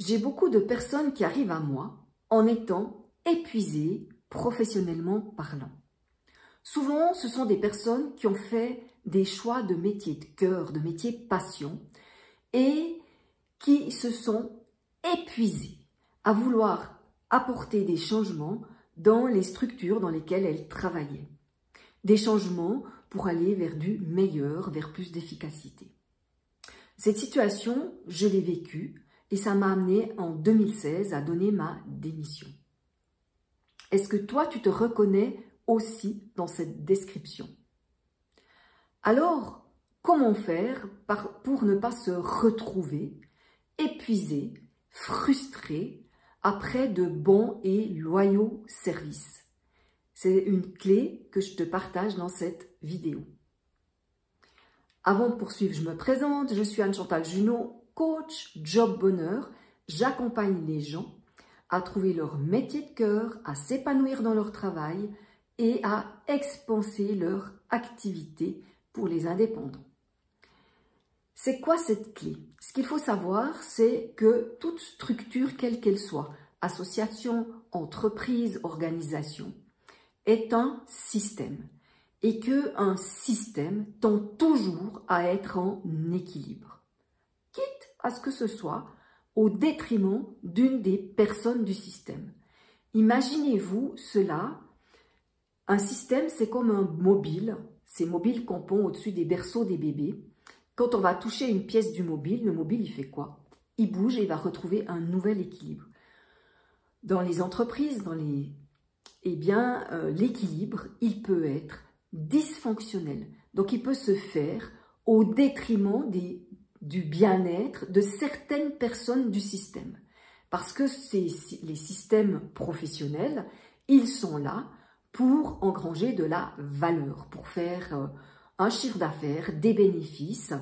j'ai beaucoup de personnes qui arrivent à moi en étant épuisées professionnellement parlant. Souvent, ce sont des personnes qui ont fait des choix de métier de cœur, de métier passion et qui se sont épuisées à vouloir apporter des changements dans les structures dans lesquelles elles travaillaient. Des changements pour aller vers du meilleur, vers plus d'efficacité. Cette situation, je l'ai vécue et ça m'a amené en 2016 à donner ma démission. Est-ce que toi, tu te reconnais aussi dans cette description? Alors, comment faire pour ne pas se retrouver épuisé, frustré après de bons et loyaux services? C'est une clé que je te partage dans cette vidéo. Avant de poursuivre, je me présente, je suis Anne-Chantal Junot, coach Job Bonheur. J'accompagne les gens à trouver leur métier de cœur, à s'épanouir dans leur travail et à expanser leur activité pour les indépendants. C'est quoi cette clé? Ce qu'il faut savoir, c'est que toute structure, quelle qu'elle soit, association, entreprise, organisation, est un système et qu'un système tend toujours à être en équilibre, quitte à ce que ce soit au détriment d'une des personnes du système. Imaginez-vous cela, un système c'est comme un mobile, ces mobiles qu'on pond au-dessus des berceaux des bébés. Quand on va toucher une pièce du mobile, le mobile il fait quoi? Il bouge et il va retrouver un nouvel équilibre. Dans les entreprises, l'équilibre, il peut être dysfonctionnel. Donc, il peut se faire au détriment du bien-être de certaines personnes du système. Parce que les systèmes professionnels, ils sont là pour engranger de la valeur, pour faire un chiffre d'affaires, des bénéfices.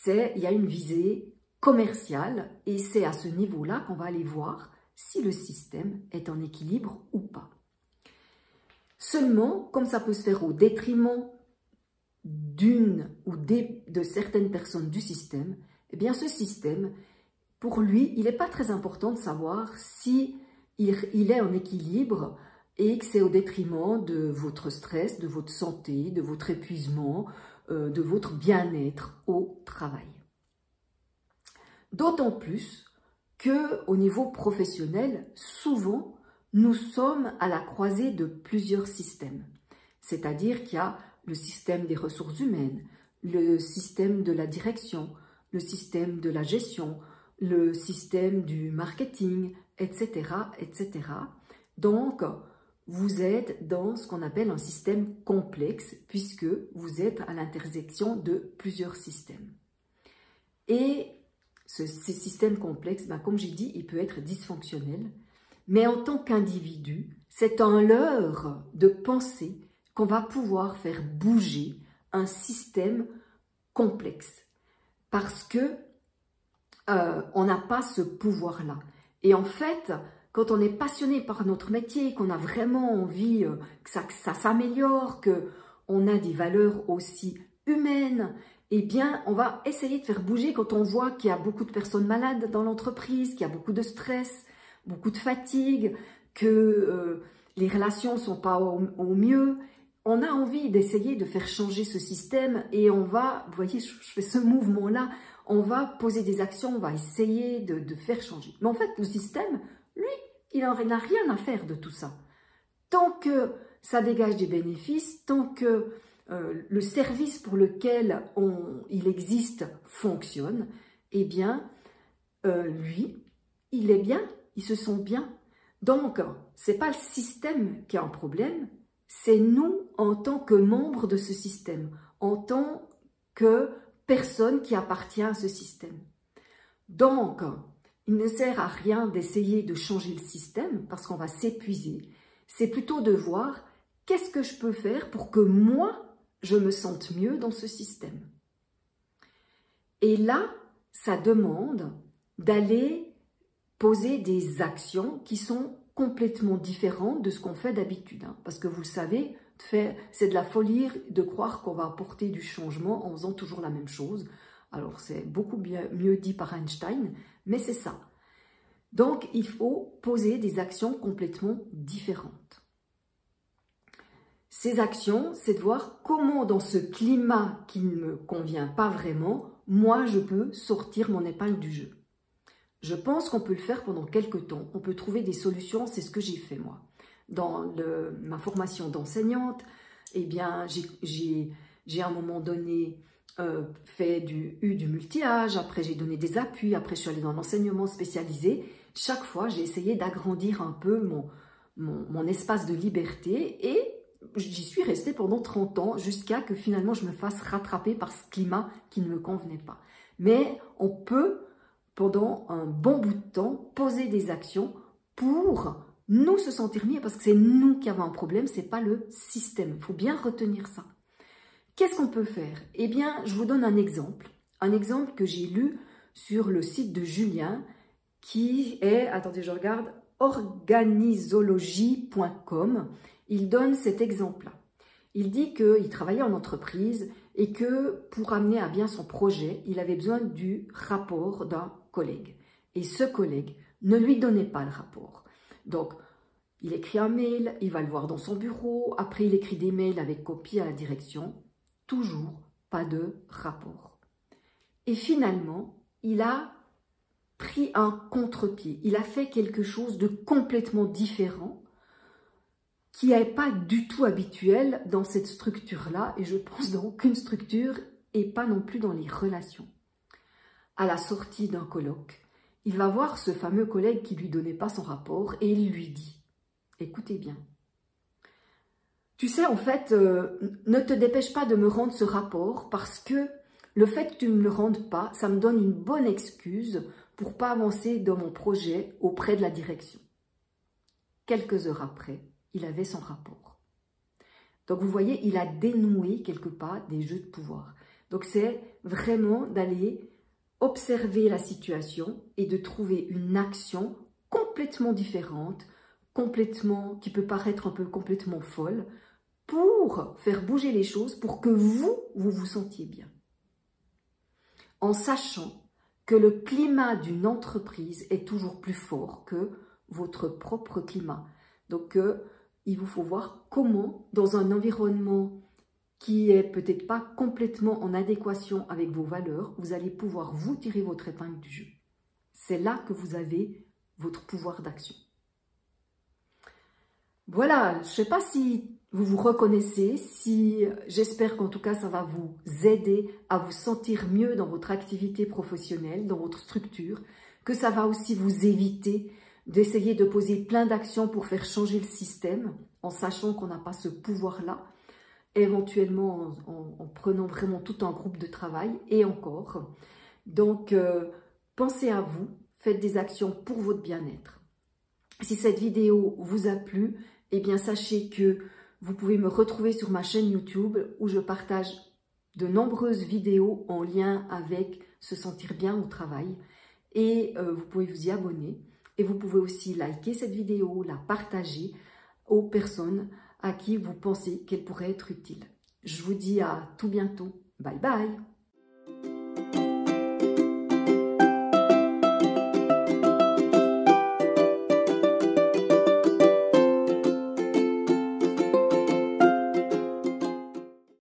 Il y a une visée commerciale et c'est à ce niveau-là qu'on va aller voir si le système est en équilibre ou pas. Seulement, comme ça peut se faire au détriment d'une ou de certaines personnes du système, eh bien ce système, pour lui, il n'est pas très important de savoir si il est en équilibre et que c'est au détriment de votre stress, de votre santé, de votre épuisement, de votre bien-être au travail. D'autant plus qu'au niveau professionnel, souvent, nous sommes à la croisée de plusieurs systèmes. C'est-à-dire qu'il y a le système des ressources humaines, le système de la direction, le système de la gestion, le système du marketing, etc., etc. Donc, vous êtes dans ce qu'on appelle un système complexe puisque vous êtes à l'intersection de plusieurs systèmes. Et ces systèmes complexes, comme j'ai dit, il peut être dysfonctionnel. Mais en tant qu'individu, c'est un leurre de penser qu'on va pouvoir faire bouger un système complexe. Parce que on n'a pas ce pouvoir-là. Et en fait, quand on est passionné par notre métier, qu'on a vraiment envie que ça s'améliore, qu'on a des valeurs aussi humaines, eh bien, on va essayer de faire bouger quand on voit qu'il y a beaucoup de personnes malades dans l'entreprise, qu'il y a beaucoup de stress, beaucoup de fatigue, que les relations ne sont pas au mieux. On a envie d'essayer de faire changer ce système et on va, vous voyez, je fais ce mouvement-là, on va poser des actions, on va essayer de faire changer. Mais en fait, le système, lui, il n'a rien à faire de tout ça. Tant que ça dégage des bénéfices, tant que le service pour lequel il existe fonctionne, eh bien, lui, il est bien, il se sent bien. Donc, ce n'est pas le système qui a un problème, c'est nous en tant que membres de ce système, en tant que personne qui appartient à ce système. Donc, il ne sert à rien d'essayer de changer le système parce qu'on va s'épuiser. C'est plutôt de voir qu'est-ce que je peux faire pour que moi, je me sente mieux dans ce système. Et là, ça demande d'aller poser des actions qui sont complètement différentes de ce qu'on fait d'habitude. Parce que vous le savez, c'est de la folie de croire qu'on va apporter du changement en faisant toujours la même chose. Alors, c'est beaucoup mieux dit par Einstein, mais c'est ça. Donc, il faut poser des actions complètement différentes. Ces actions, c'est de voir comment dans ce climat qui ne me convient pas vraiment, moi, je peux sortir mon épingle du jeu. Je pense qu'on peut le faire pendant quelques temps. On peut trouver des solutions, c'est ce que j'ai fait moi. Dans ma formation d'enseignante, eh bien, j'ai à un moment donné fait du multi-âge, après j'ai donné des appuis, après je suis allée dans l'enseignement spécialisé. Chaque fois, j'ai essayé d'agrandir un peu mon espace de liberté et j'y suis restée pendant 30 ans jusqu'à que finalement je me fasse rattraper par ce climat qui ne me convenait pas. Mais on peut, pendant un bon bout de temps, poser des actions pour nous se sentir mieux parce que c'est nous qui avons un problème, c'est pas le système. Il faut bien retenir ça. Qu'est-ce qu'on peut faire? Eh bien, je vous donne un exemple que j'ai lu sur le site de Julien qui est, attendez, je regarde, organisologie.com. Il donne cet exemple-là. Il dit qu'il travaillait en entreprise et que pour amener à bien son projet, il avait besoin du rapport d'un collègue. Et ce collègue ne lui donnait pas le rapport. Donc, il écrit un mail, il va le voir dans son bureau, après il écrit des mails avec copie à la direction. Toujours pas de rapport. Et finalement, il a pris un contre-pied. Il a fait quelque chose de complètement différent qui n'est pas du tout habituel dans cette structure-là, et je pense dans aucune structure et pas non plus dans les relations. À la sortie d'un colloque, il va voir ce fameux collègue qui ne lui donnait pas son rapport et il lui dit « Écoutez bien, tu sais, en fait, ne te dépêche pas de me rendre ce rapport parce que le fait que tu ne me le rendes pas, ça me donne une bonne excuse pour ne pas avancer dans mon projet auprès de la direction. » Quelques heures après, il avait son rapport. Donc, vous voyez, il a dénoué quelque part des jeux de pouvoir. Donc, c'est vraiment d'aller observer la situation et de trouver une action complètement différente, qui peut paraître un peu complètement folle, pour faire bouger les choses, pour que vous vous sentiez bien. En sachant que le climat d'une entreprise est toujours plus fort que votre propre climat. Donc, il vous faut voir comment, dans un environnement qui est peut-être pas complètement en adéquation avec vos valeurs, vous allez pouvoir vous tirer votre épingle du jeu. C'est là que vous avez votre pouvoir d'action. Voilà, je ne sais pas si vous vous reconnaissez, j'espère qu'en tout cas ça va vous aider à vous sentir mieux dans votre activité professionnelle, dans votre structure, que ça va aussi vous éviter d'essayer de poser plein d'actions pour faire changer le système, en sachant qu'on n'a pas ce pouvoir-là, éventuellement en prenant vraiment tout un groupe de travail, et encore. Donc, pensez à vous, faites des actions pour votre bien-être. Si cette vidéo vous a plu, eh bien sachez que vous pouvez me retrouver sur ma chaîne YouTube où je partage de nombreuses vidéos en lien avec se sentir bien au travail. Et vous pouvez vous y abonner. Et vous pouvez aussi liker cette vidéo, la partager aux personnes à qui vous pensez qu'elle pourrait être utile. Je vous dis à tout bientôt. Bye bye!